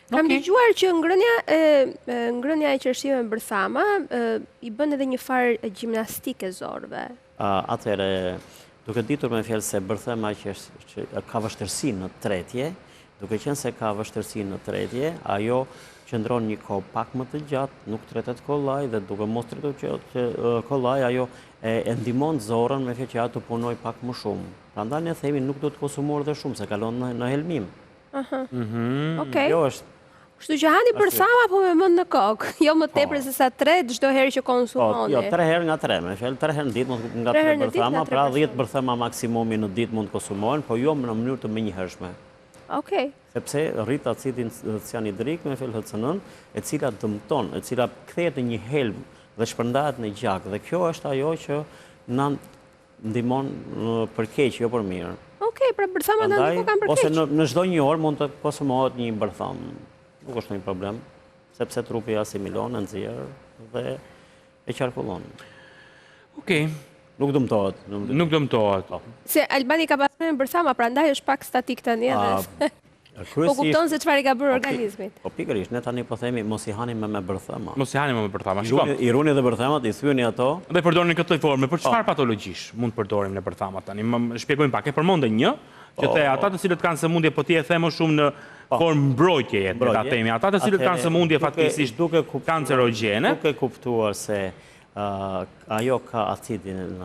Kam dëgjuar që ngrënia e qershive me bërthama I bën edhe një farë gjimnastike zorëve. Atëherë, duke ditur me fjalë se bërthama që ka vështirësi në tretje, duke qenë se ka vështirësi në tretje, ajo qëndron një kohë pak më të gjatë, nuk tretet kollaj dhe duke mos tretuar kollaj, ajo e ndihmon zorën me fjalë që ajo të punoj pak më shumë. Prandaj ne themi nuk do të konsumor dhe shumë se kalon në helmim. Okej. Jo është. Kështu që hani bërthama po me mend në kokë, jo më tepër se sa 3 çdo herë që konsumoni. Jo, 3 herë nga 3, me fjalë 3 herë në ditë mund nga 3 bërthama, pra 10 bërthama maksimumi në ditë mund konsumohen, po jo në mënyrë të menjëhershme. Okej. Sepse rrit acidin cianidrik me fjalë HCN, e cila dëmton, e cila kthehet në një helm dhe shpërndahet në gjak, dhe kjo është ajo që na ndihmon për keq, jo për mirë. Okej, pra bërthamat nuk kanë për keq. Ose në çdo një orë mund të konsumohet një bërtham. Nuk është një problem, sepse trupi asimilon, e nxjerr dhe e qarkullon. Okej. Nuk dëmtohet. Nuk dëmtohet. Se Albani ka pasur me bërthama, prandaj është pak statik tani edhe. Po kupton se çfarë ka bërë organizmit. Po pikërisht, ne tani po themi mos I hani me bërthama. Mos I hani me bërthama. I runi dhe bërthamat, I thyeni ato. Dhe përdorin në këtë formë, për çfarë patologjish mund përdorim në bërthamat tani? Më shpjegojmë pak, e përmendë një, që the ata të cilët kanë sëmundje, po ti e the më shumë në formë mbrojtjeje, ta themi, ata të cilët kanë sëmundje fatkeqësisht kancerogjene. Duke kuptuar se ajo ka acidin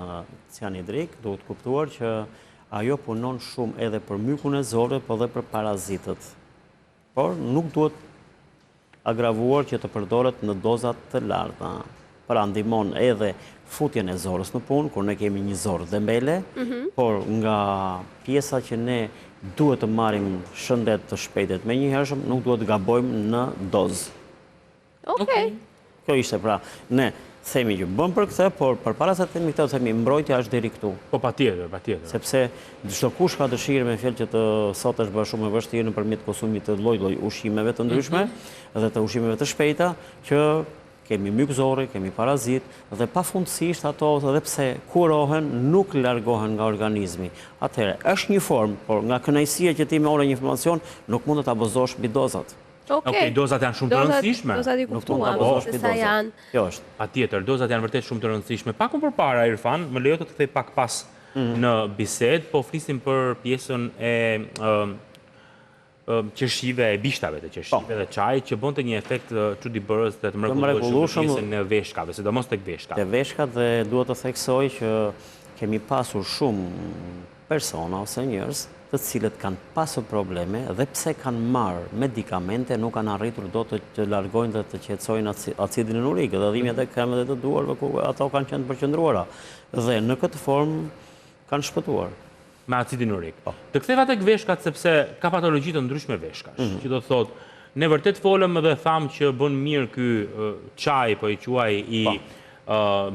cianidrik, duhet kuptuar që ajo punon shumë edhe për mykun e zorëve, po dhe për parazitët. Por nuk duhet agravuar që të përdoret në dozat të larta. Pra ndihmon edhe futjen e zorës në punë, kur ne kemi një zorë dembele, por nga pjesa që ne duhet të marrim shëndet të shpejtet me njëhershëm, nuk duhet të gabojmë në dozë. Okej. Kjo ishte pra, ne themi që bëm për këtë, por përpara se të themi këtë, themi mbrojtja është deri këtu. Po patjetër. Sepse çdo kush ka dëshirë me fjalë që të sot është bërë shumë e vështirë nëpërmjet konsumit të lloj-lloj ushqimeve të ndryshme dhe të ushqimeve të shpejta, që kemi myk zorri, kemi parazit dhe pafundësisht ato edhe pse kurohen nuk largohen nga organizmi. Atëherë është një formë, por nga kënaqësia që ti me orë një informacion nuk mund të ta abuzosh mbi dozat. Okej, dozat janë shumë të rëndësishme. Dozat I kuptuam, se sa janë. Kjo është. Patjetër, dozat janë vërtet shumë të rëndësishme. Pak më përpara, Irfan, më lejo të kthej pak pas në bisedë, po flisim për pjesën e qershive, e bishtave të qershive dhe çajit që bënte një efekt çuditëbërës dhe të mrekullueshëm në pjesën e veshkave, sidomos tek veshkat. Te veshkat dhe duhet të theksoj që kemi pasur shumë persona ose njerëz të cilët kanë pasur probleme dhe pse kanë marrë medikamente nuk kanë arritur do të largojnë dhe të qetësojnë acidin urik dhe dhimbjet e kremave të duarve ku ato kanë qenë përqendruara dhe në këtë formë kanë shpëtuar me acidin urik. Të ktheva tek veshkat sepse ka patologji të ndryshme veshkash, që do të thotë ne vërtet folëm dhe thamë që bën mirë ky çaj, po I quaj I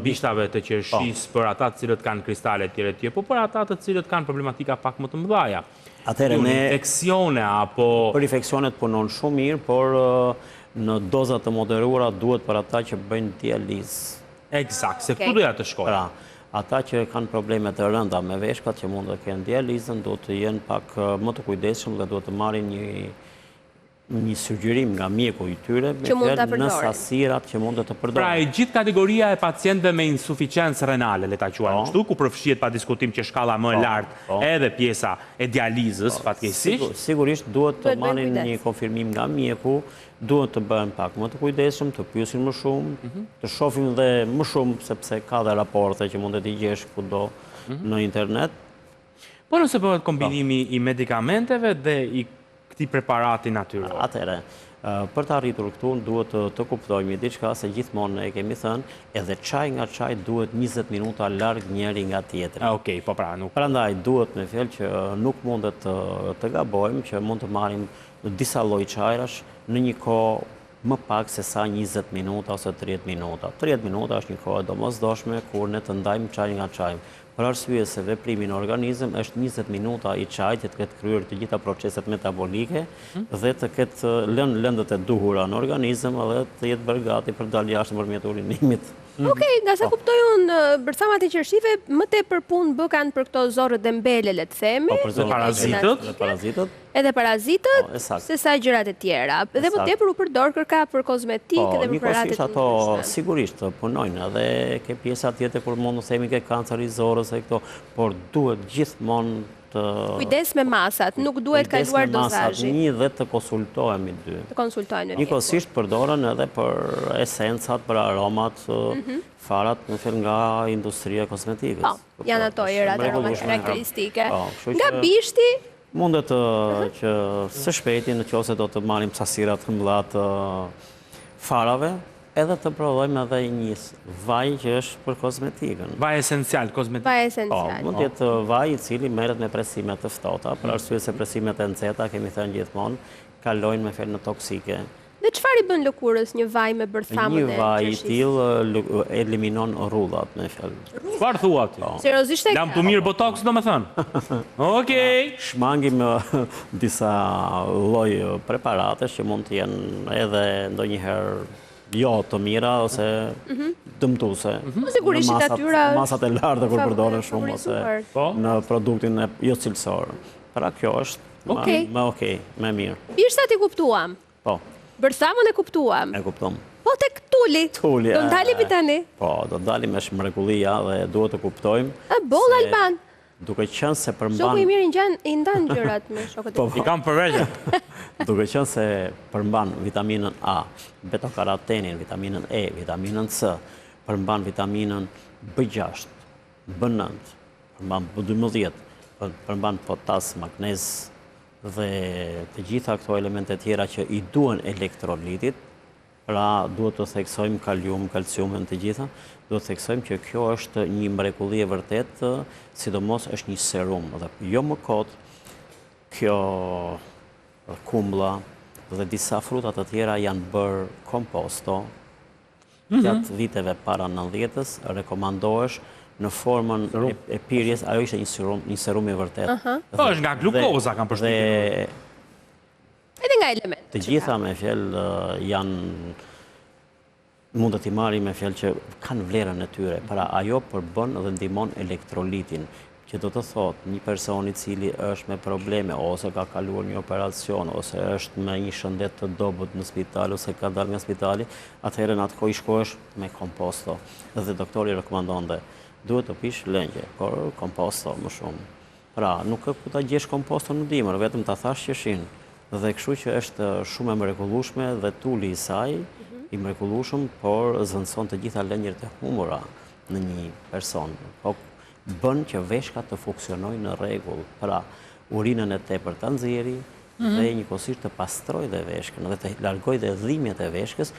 bishtave të qershisë për ata të cilët kanë kristale të tjera, po për ata të cilët kanë problematika pak më të mëdha. Atëherë ne infeksione apo për infeksionet punon shumë mirë, por në doza të moderuara duhet për ata që bëjnë dializë. Eksakt, se këtu doja të shkoj. Pra, ata që kanë probleme të rënda me veshkat që mund të kenë dializën, duhet të jenë pak më të kujdesshëm dhe duhet të marrin një sugjerim nga mjeku I tyre në sasirat që mund të përdorin. Pra, gjithë kategoria e pacientëve me insuficiencë renale, le ta quajmë kështu, ku përfshihet pa diskutim që shkalla më e lartë edhe pjesa e dializës, fatkeqësisht. Sigurisht duhet të marrin një konfirmim nga mjeku, duhet të bëhen pak më të kujdesshëm, të pyesin më shumë, të shohin dhe më shumë sepse ka dhe raporte që mund të gjesh kudo në internet. Po nëse bëhet kombinimi I medikamenteve dhe I këtij preparati natyral. Atëherë, për të arritur këtu duhet të kuptojmë diçka se gjithmonë e kemi thënë, edhe çaj nga çaj duhet 20 minuta larg njëri nga tjetri. Okej, po pra nuk. Prandaj duhet me fjalë që nuk mundet të gabojmë që mund të marrim disa lloj çajrash në një kohë më pak se sa 20 minuta ose 30 minuta. 30 minuta është një kohë domosdoshme kur ne të ndajmë çaj nga çaj. Për arsye se veprimi në organizëm është 20 minuta I çajit të ketë kryer të gjitha proceset metabolike dhe të ketë lënë lëndët e duhura në organizëm dhe të jetë bërë gati për dalë jashtë nëpërmjet urinimit. Okej, nga sa kuptoj unë, bërthamat e qershive më tepër punë bë kanë për këto zorët dembele, le të themi. Për parazitët. Edhe parazitët, Ësakt. se sa gjërat e tjera. Dhe më Ësakt. tepër u përdor kërka për kozmetikë dhe për paratet Njëkohësisht ato sigurisht punojnë edhe ke pjesa tjetër kur mund të themi ke kancer i zorës e këto, por duhet gjithmonë të kujdes me masat, nuk duhet kaluar dozazhi. Një dhe të konsultohemi dy. Të konsultojnë me Njëkohësisht përdoren edhe për esencat, për aromat, farat në fillë nga industria kozmetikës. Po, janë ato erat aromat karakteristike. Nga Nga bishti, mundet që së shpejti në qoftë se do të marrim sasirat të mëdha të farave, edhe të prodhojmë edhe një vaj që është për kozmetikën. Vaj esencial, kozmetik. pa esencial. Mund të jetë vaj i cili merret me presimet të ftohta, për arsye se presimet e nxehta, kemi thënë gjithmonë, kalojnë me fel në toksike. Dhe çfarë i bën lëkurës një vaj me bërthamën Një e vaj i qershis? tillë eliminon rrullat me fel. Çfarë thua ti? Seriozisht e Lam të mirë botox, do me thënë? Okej. Shmangim disa lloj preparate që mund të jenë edhe ndonjëherë jo të mira ose dëmtuese. sigurisht Në natyra masat e larta kur përdoren shumë favorizuar. ose Po. në produktin jo cilësor. Pra kjo është Okej. më mirë. Bishtat i kuptuam. Po, Bërthamën e kuptuam. e kuptom. Po tek tuli. Tuli, Do ndalemi tani. Po, do dalim me mrekullia dhe duhet të kuptojmë Boll Alban. duke qenë se Shoku i përmban mirë i ndan gjërat me shokët e Po, tij. I kam përveçë. duke qenë se përmban vitaminën A, beta-karotenin, vitaminën E, vitaminën C, përmban vitaminën B6, B9, përmban B12, përmban potas, magnez dhe të gjitha këto elemente tjera që i duen elektrolitit, pra duhet të theksojmë kalium, kalciumin të gjitha, duhet të theksojmë që kjo është një mrekulli e vërtet, sidomos është një serum, dhe jo më kot, kjo kumblla dhe disa fruta të tjera janë bërë komposto. Gjatë viteve para 90-s rekomandohesh në formën e pirjes, ajo ishte një serum i vërtet. Po, është nga glukoza kam përshtypjen. Dhe Edhe nga element. të gjitha me fjalë janë mund të t'i marrim me fjalë që kanë vlerën e tyre. Pra ajo përbën dhe ndihmon elektrolitin, që do të thotë një person i cili është me probleme ose ka kaluar një operacion ose është me një shëndet të dobët në spital ose ka dalë nga spitali, atëherë në atë kohë i shkohesh me komposto. Dhe doktori rekomandonte duhet të pish lëngje, por komposto më shumë. Pra, nuk e ku ta gjesh komposto në dimër, vetëm ta thash qeshin. Dhe kështu që është shumë e mrekullueshme dhe tuli i saj i mrekullueshëm, por zvendëson të gjitha lënjërt e humura në një person. Po bën që veshkat të funksionojnë në rregull. Pra, urinën e tepër ta nxjerrë dhe njëkohësisht të pastrojë dhe veshkën dhe të largojë dhe dhimbjet e veshkës.